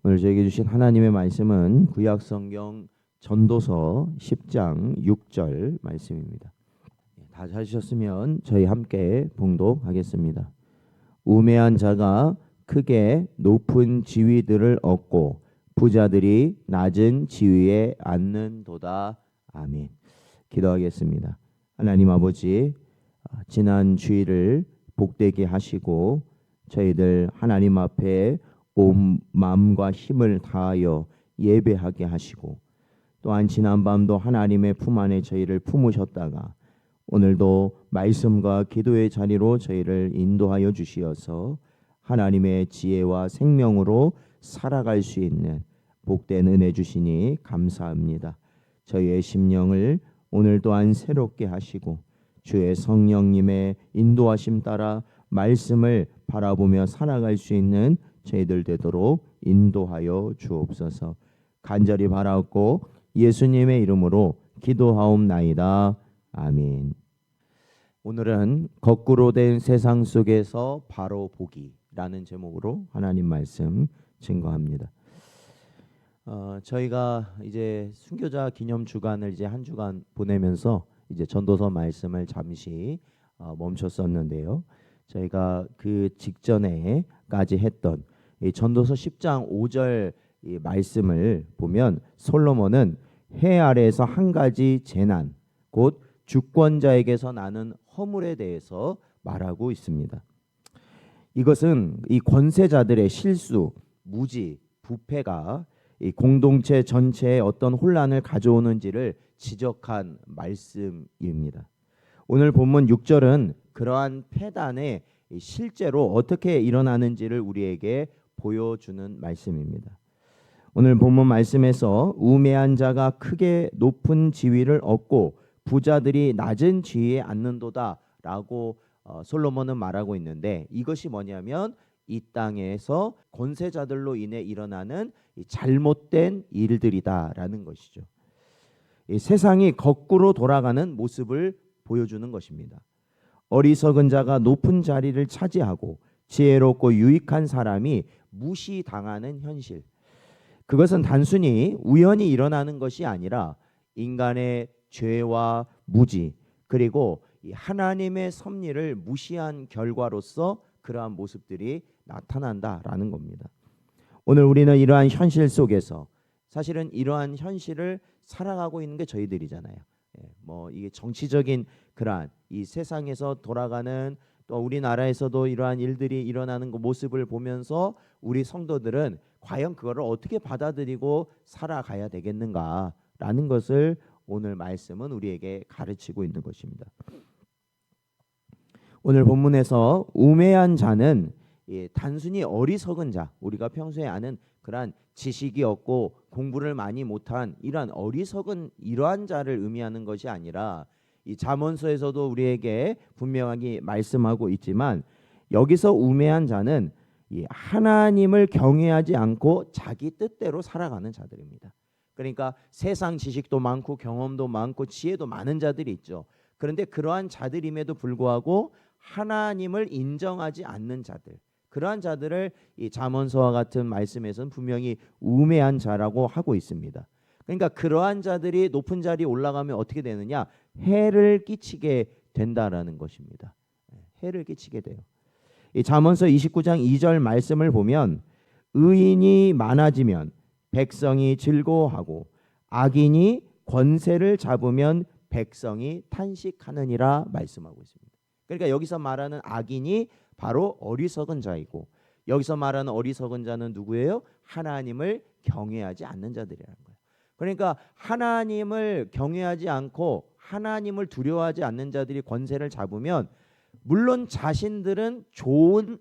오늘 저에게 주신 하나님의 말씀은 구약성경 전도서 10장 6절 말씀입니다. 다 찾으셨으면 저희 함께 봉독하겠습니다. 우매한 자가 크게 높은 지위들을 얻고 부자들이 낮은 지위에 앉는도다. 아멘. 기도하겠습니다. 하나님 아버지, 지난 주일을 복되게 하시고 저희들 하나님 앞에 온 마음과 힘을 다하여 예배하게 하시고, 또한 지난밤도 하나님의 품 안에 저희를 품으셨다가 오늘도 말씀과 기도의 자리로 저희를 인도하여 주시어서 하나님의 지혜와 생명으로 살아갈 수 있는 복된 은혜 주시니 감사합니다. 저희의 심령을 오늘 또한 새롭게 하시고 주의 성령님의 인도하심 따라 말씀을 바라보며 살아갈 수 있는 저희들 되도록 인도하여 주옵소서. 간절히 바라옵고 예수님의 이름으로 기도하옵나이다. 아멘. 오늘은 거꾸로 된 세상 속에서 바로 보기라는 제목으로 하나님 말씀 증거합니다. 저희가 이제 순교자 기념 주간을 이제 한 주간 보내면서 이제 전도서 말씀을 잠시 멈췄었는데요. 저희가 그 직전에까지 했던 이 전도서 10장 5절 이 말씀을 보면 솔로몬은 해 아래에서 한 가지 재난, 곧 주권자에게서 나는 허물에 대해서 말하고 있습니다. 이것은 이 권세자들의 실수, 무지, 부패가 이 공동체 전체에 어떤 혼란을 가져오는지를 지적한 말씀입니다. 오늘 본문 6절은 그러한 폐단에 실제로 어떻게 일어나는지를 우리에게 보여주는 말씀입니다. 오늘 본문 말씀에서 우매한 자가 크게 높은 지위를 얻고 부자들이 낮은 지위에 앉는도다 라고 솔로몬은 말하고 있는데, 이것이 뭐냐면 이 땅에서 권세자들로 인해 일어나는 잘못된 일들이다라는 것이죠. 이 세상이 거꾸로 돌아가는 모습을 보여주는 것입니다. 어리석은 자가 높은 자리를 차지하고 지혜롭고 유익한 사람이 무시당하는 현실. 그것은 단순히 우연히 일어나는 것이 아니라 인간의 죄와 무지, 그리고 하나님의 섭리를 무시한 결과로서 그러한 모습들이 나타난다라는 겁니다. 오늘 우리는 이러한 현실 속에서 사실은 이러한 현실을 살아가고 있는 게 저희들이잖아요. 뭐 이게 정치적인 그러한 이 세상에서 돌아가는, 또 우리나라에서도 이러한 일들이 일어나는 그 모습을 보면서 우리 성도들은 과연 그거를 어떻게 받아들이고 살아가야 되겠는가라는 것을 오늘 말씀은 우리에게 가르치고 있는 것입니다. 오늘 본문에서 우매한 자는 단순히 어리석은 자, 우리가 평소에 아는 그러한 지식이 없고 공부를 많이 못한 이러한 어리석은 이러한 자를 의미하는 것이 아니라, 이 잠언서에서도 우리에게 분명하게 말씀하고 있지만 여기서 우매한 자는 하나님을 경외하지 않고 자기 뜻대로 살아가는 자들입니다. 그러니까 세상 지식도 많고 경험도 많고 지혜도 많은 자들이 있죠. 그런데 그러한 자들임에도 불구하고 하나님을 인정하지 않는 자들, 그러한 자들을 이 잠언서와 같은 말씀에서는 분명히 우매한 자라고 하고 있습니다. 그러니까 그러한 자들이 높은 자리에 올라가면 어떻게 되느냐? 해를 끼치게 된다라는 것입니다. 해를 끼치게 돼요. 이 잠언서 29장 2절 말씀을 보면 의인이 많아지면 백성이 즐거워하고 악인이 권세를 잡으면 백성이 탄식하느니라 말씀하고 있습니다. 그러니까 여기서 말하는 악인이 바로 어리석은 자이고, 여기서 말하는 어리석은 자는 누구예요? 하나님을 경외하지 않는 자들이라는 거예요. 그러니까 하나님을 경외하지 않고 하나님을 두려워하지 않는 자들이 권세를 잡으면 물론 자신들은 좋은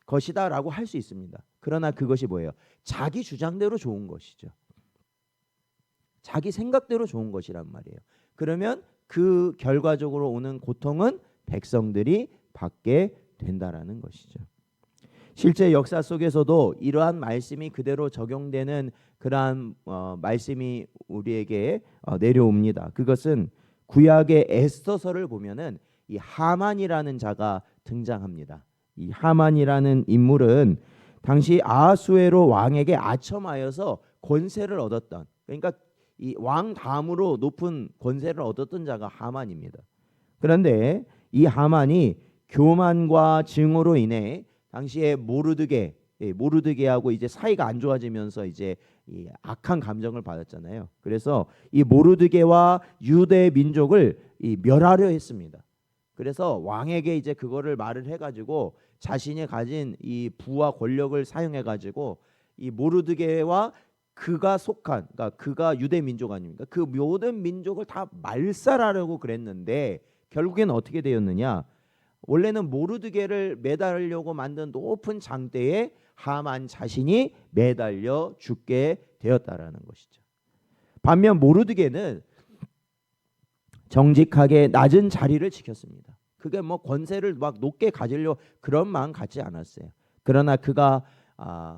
것이다라고 할 수 있습니다. 그러나 그것이 뭐예요? 자기 주장대로 좋은 것이죠. 자기 생각대로 좋은 것이란 말이에요. 그러면 그 결과적으로 오는 고통은 백성들이 받게 된다라는 것이죠. 실제 역사 속에서도 이러한 말씀이 그대로 적용되는 그러한 말씀이 우리에게 내려옵니다. 그것은 구약의 에스더서를 보면은 이 하만이라는 자가 등장합니다. 이 하만이라는 인물은 당시 아하수에로 왕에게 아첨하여서 권세를 얻었던, 그러니까 이 왕 다음으로 높은 권세를 얻었던 자가 하만입니다. 그런데 이 하만이 교만과 증오로 인해 당시에 모르드게하고 이제 사이가 안 좋아지면서 이제 이 악한 감정을 받았잖아요. 그래서 이 모르드게와 유대 민족을 멸하려 했습니다. 그래서 왕에게 이제 그거를 말을 해가지고 자신이 가진 이 부와 권력을 사용해가지고 이 모르드게와 그가 속한, 그러니까 그가 유대 민족 아닙니까? 그 모든 민족을 다 말살하려고 그랬는데 결국에는 어떻게 되었느냐? 원래는 모르드게를 매달려고 만든 높은 장대에 하만 자신이 매달려 죽게 되었다라는 것이죠. 반면 모르드게는 정직하게 낮은 자리를 지켰습니다. 그게 뭐 권세를 막 높게 가지려 그런 마음 갖지 않았어요. 그러나 그가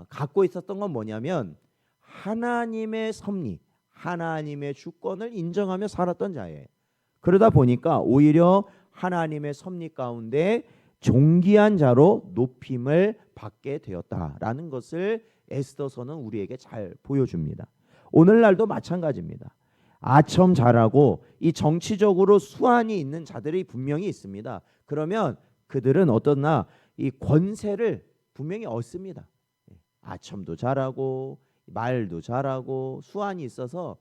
갖고 있었던 건 뭐냐면 하나님의 섭리, 하나님의 주권을 인정하며 살았던 자예요. 그러다 보니까 오히려 하나님의 섭리 가운데 존귀한 자로 높임을 받게 되었다라는 것을 에스더서는 우리에게 잘 보여줍니다. 오늘날도 마찬가지입니다. 아첨 잘하고 이 정치적으로 수완이 있는 자들이 분명히 있습니다. 그러면 그들은 어떠나 이 권세를 분명히 얻습니다. 아첨도 잘하고 말도 잘하고 수완이 있어서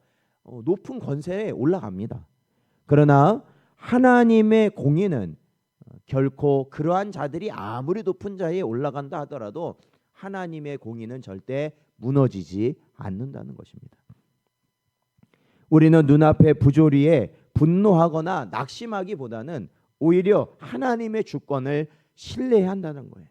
높은 권세에 올라갑니다. 그러나 하나님의 공의는 결코 그러한 자들이 아무리 높은 자리에 올라간다 하더라도 하나님의 공의는 절대 무너지지 않는다는 것입니다. 우리는 눈앞의 부조리에 분노하거나 낙심하기보다는 오히려 하나님의 주권을 신뢰해야 한다는 거예요.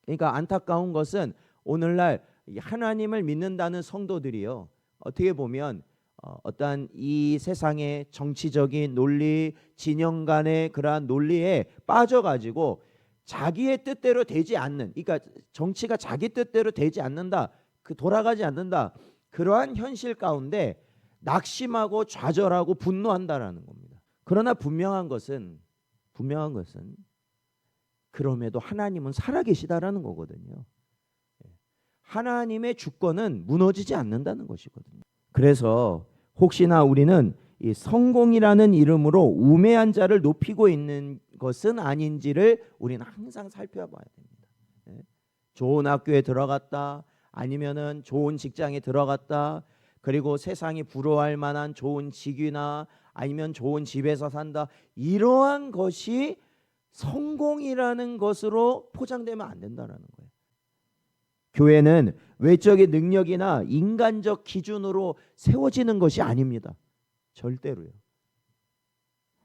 그러니까 안타까운 것은 오늘날 하나님을 믿는다는 성도들이요, 어떻게 보면 어떠한 이 세상의 정치적인 논리, 진영 간의 그러한 논리에 빠져가지고 자기의 뜻대로 되지 않는, 그러니까 정치가 자기 뜻대로 되지 않는다, 돌아가지 않는다, 그러한 현실 가운데 낙심하고 좌절하고 분노한다라는 겁니다. 그러나 분명한 것은 그럼에도 하나님은 살아계시다라는 거거든요. 하나님의 주권은 무너지지 않는다는 것이거든요. 그래서 혹시나 우리는 이 성공이라는 이름으로 우매한 자를 높이고 있는 것은 아닌지를 우리는 항상 살펴봐야 됩니다. 좋은 학교에 들어갔다, 아니면은 좋은 직장에 들어갔다, 그리고 세상이 부러워할 만한 좋은 직위나 아니면 좋은 집에서 산다, 이러한 것이 성공이라는 것으로 포장되면 안 된다는 거예요. 교회는 외적인 능력이나 인간적 기준으로 세워지는 것이 아닙니다. 절대로요.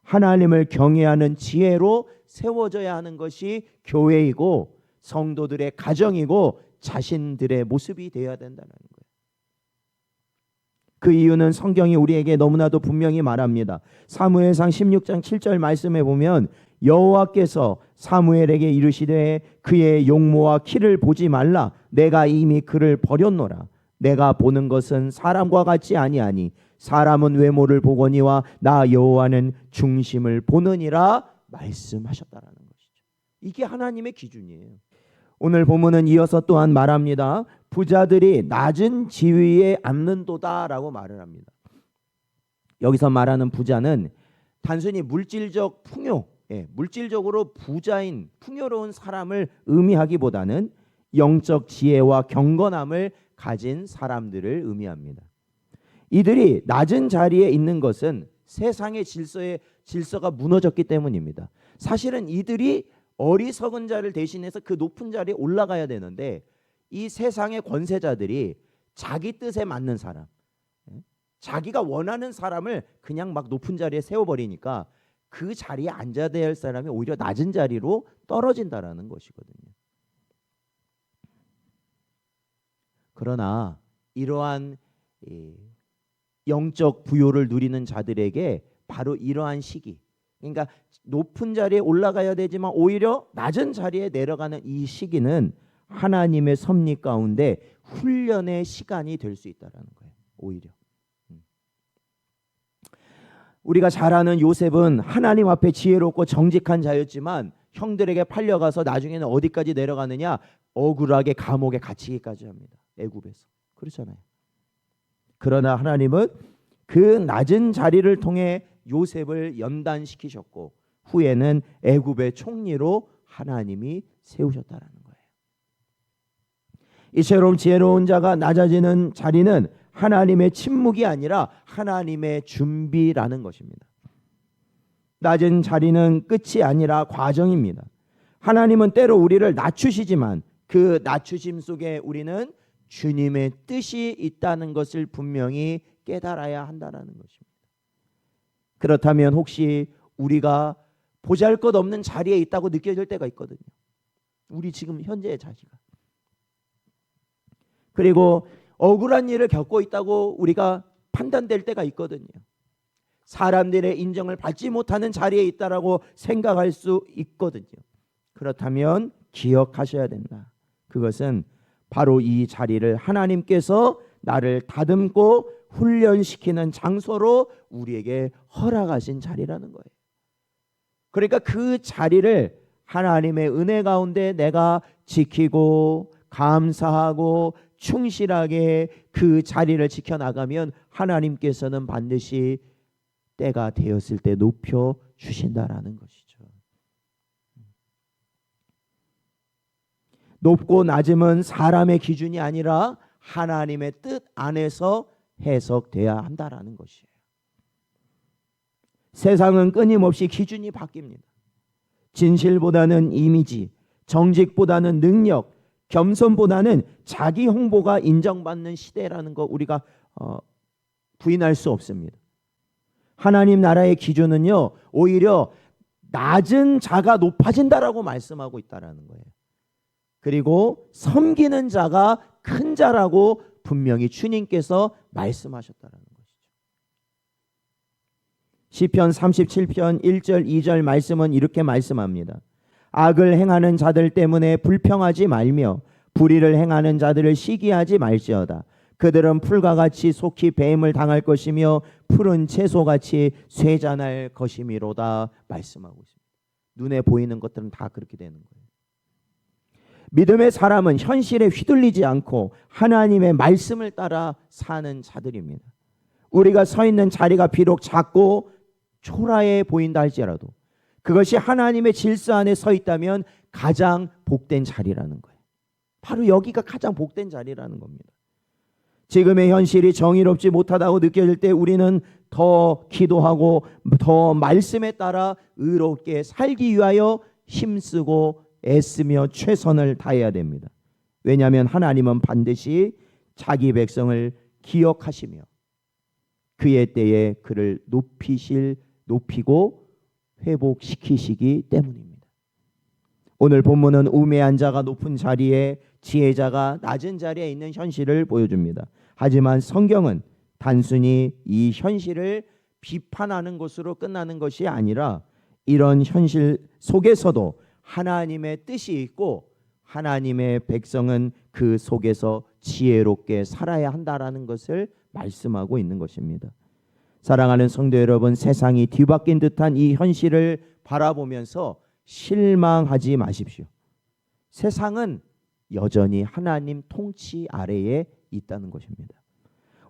하나님을 경외하는 지혜로 세워져야 하는 것이 교회이고 성도들의 가정이고 자신들의 모습이 되어야 된다는 거예요. 그 이유는 성경이 우리에게 너무나도 분명히 말합니다. 사무엘상 16장 7절 말씀에 보면 여호와께서 사무엘에게 이르시되 그의 용모와 키를 보지 말라. 내가 이미 그를 버렸노라. 내가 보는 것은 사람과 같지 아니하니 사람은 외모를 보거니와 나 여호와는 중심을 보느니라 말씀하셨다라는 것이죠. 이게 하나님의 기준이에요. 오늘 본문은 이어서 또한 말합니다. 부자들이 낮은 지위에 앉는도다라고 말을 합니다. 여기서 말하는 부자는 단순히 물질적 풍요, 물질적으로 부자인 풍요로운 사람을 의미하기보다는 영적 지혜와 경건함을 가진 사람들을 의미합니다. 이들이 낮은 자리에 있는 것은 세상의 질서가 무너졌기 때문입니다. 사실은 이들이 어리석은 자를 대신해서 그 높은 자리에 올라가야 되는데 이 세상의 권세자들이 자기 뜻에 맞는 사람, 자기가 원하는 사람을 그냥 막 높은 자리에 세워버리니까 그 자리에 앉아야 될 사람이 오히려 낮은 자리로 떨어진다라는 것이거든요. 그러나 이러한 영적 부요를 누리는 자들에게 바로 이러한 시기, 그러니까 높은 자리에 올라가야 되지만 오히려 낮은 자리에 내려가는 이 시기는 하나님의 섭리 가운데 훈련의 시간이 될 수 있다는 거예요. 오히려 우리가 잘 아는 요셉은 하나님 앞에 지혜롭고 정직한 자였지만 형들에게 팔려가서 나중에는 어디까지 내려가느냐, 억울하게 감옥에 갇히기까지 합니다. 애굽에서. 그렇잖아요. 그러나 하나님은 그 낮은 자리를 통해 요셉을 연단시키셨고 후에는 애굽의 총리로 하나님이 세우셨다라는 거예요. 이처럼 지혜로운 자가 낮아지는 자리는 하나님의 침묵이 아니라 하나님의 준비라는 것입니다. 낮은 자리는 끝이 아니라 과정입니다. 하나님은 때로 우리를 낮추시지만 그 낮추심 속에 우리는 주님의 뜻이 있다는 것을 분명히 깨달아야 한다는 것입니다. 그렇다면 혹시 우리가 보잘것없는 자리에 있다고 느껴질 때가 있거든요. 우리 지금 현재의 자리가. 그리고 억울한 일을 겪고 있다고 우리가 판단될 때가 있거든요. 사람들의 인정을 받지 못하는 자리에 있다라고 생각할 수 있거든요. 그렇다면 기억하셔야 된다. 그것은 바로 이 자리를 하나님께서 나를 다듬고 훈련시키는 장소로 우리에게 허락하신 자리라는 거예요. 그러니까 그 자리를 하나님의 은혜 가운데 내가 지키고 감사하고 충실하게 그 자리를 지켜나가면 하나님께서는 반드시 때가 되었을 때 높여 주신다라는 것이죠. 높고 낮음은 사람의 기준이 아니라 하나님의 뜻 안에서 해석돼야 한다라는 것이에요. 세상은 끊임없이 기준이 바뀝니다. 진실보다는 이미지, 정직보다는 능력, 겸손보다는 자기 홍보가 인정받는 시대라는 거 우리가 부인할 수 없습니다. 하나님 나라의 기준은요, 오히려 낮은 자가 높아진다라고 말씀하고 있다라는 거예요. 그리고 섬기는 자가 큰 자라고 분명히 주님께서 말씀하셨다라는 것이죠. 시편 37편 1절 2절 말씀은 이렇게 말씀합니다. 악을 행하는 자들 때문에 불평하지 말며 불의를 행하는 자들을 시기하지 말지어다. 그들은 풀과 같이 속히 배임을 당할 것이며 푸른 채소같이 쇠잔할 것이미로다 말씀하고 있습니다. 눈에 보이는 것들은 다 그렇게 되는 거예요. 믿음의 사람은 현실에 휘둘리지 않고 하나님의 말씀을 따라 사는 자들입니다. 우리가 서 있는 자리가 비록 작고 초라해 보인다 할지라도 그것이 하나님의 질서 안에 서 있다면 가장 복된 자리라는 거예요. 바로 여기가 가장 복된 자리라는 겁니다. 지금의 현실이 정의롭지 못하다고 느껴질 때 우리는 더 기도하고 더 말씀에 따라 의롭게 살기 위하여 힘쓰고 애쓰며 최선을 다해야 됩니다. 왜냐하면 하나님은 반드시 자기 백성을 기억하시며 그의 때에 그를 높이고 회복시키시기 때문입니다. 오늘 본문은 우매한 자가 높은 자리에 지혜자가 낮은 자리에 있는 현실을 보여줍니다. 하지만 성경은 단순히 이 현실을 비판하는 것으로 끝나는 것이 아니라 이런 현실 속에서도 하나님의 뜻이 있고 하나님의 백성은 그 속에서 지혜롭게 살아야 한다라는 것을 말씀하고 있는 것입니다. 사랑하는 성도 여러분, 세상이 뒤바뀐 듯한 이 현실을 바라보면서 실망하지 마십시오. 세상은 여전히 하나님 통치 아래에 있다는 것입니다.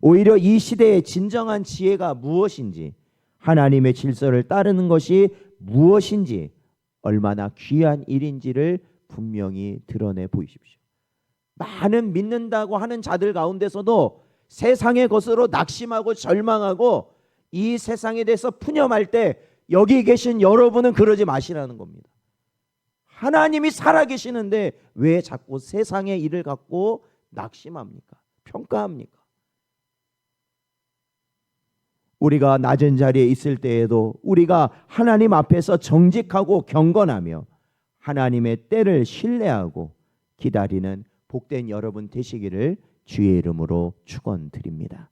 오히려 이 시대의 진정한 지혜가 무엇인지, 하나님의 질서를 따르는 것이 무엇인지, 얼마나 귀한 일인지를 분명히 드러내 보이십시오. 많은 믿는다고 하는 자들 가운데서도 세상의 것으로 낙심하고 절망하고 이 세상에 대해서 푸념할 때 여기 계신 여러분은 그러지 마시라는 겁니다. 하나님이 살아계시는데 왜 자꾸 세상의 일을 갖고 낙심합니까? 평가합니까? 우리가 낮은 자리에 있을 때에도 우리가 하나님 앞에서 정직하고 경건하며 하나님의 때를 신뢰하고 기다리는 복된 여러분 되시기를 주의 이름으로 축원드립니다.